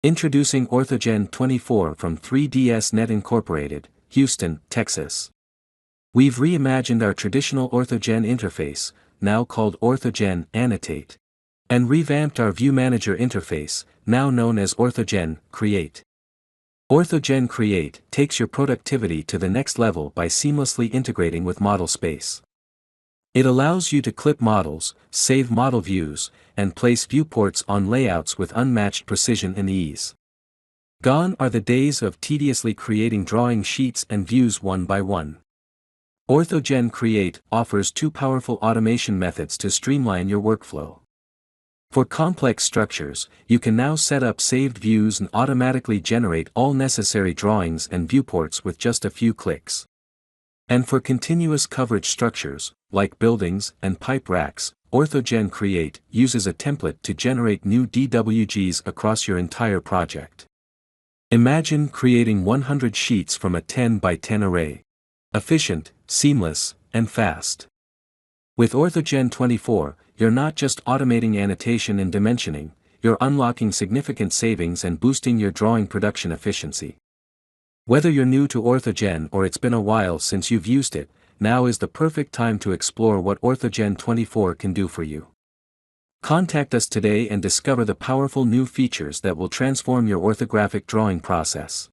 Introducing OrthoGen 24 from 3ds Net Incorporated, Houston, Texas. We've reimagined our traditional OrthoGen interface, now called OrthoGen Annotate, and revamped our View Manager interface, now known as OrthoGen Create. OrthoGen Create takes your productivity to the next level by seamlessly integrating with Model Space. It allows you to clip models, save model views, and place viewports on layouts with unmatched precision and ease. Gone are the days of tediously creating drawing sheets and views one by one. OrthoGen Create offers two powerful automation methods to streamline your workflow. For complex structures, you can now set up saved views and automatically generate all necessary drawings and viewports with just a few clicks. And for continuous coverage structures, like buildings and pipe racks, OrthoGen Create uses a template to generate new DWGs across your entire project. Imagine creating 100 sheets from a 10 by 10 array. Efficient, seamless, and fast. With OrthoGen 24, you're not just automating annotation and dimensioning, you're unlocking significant savings and boosting your drawing production efficiency. Whether you're new to OrthoGen or it's been a while since you've used it, now is the perfect time to explore what OrthoGen 24 can do for you. Contact us today and discover the powerful new features that will transform your orthographic drawing process.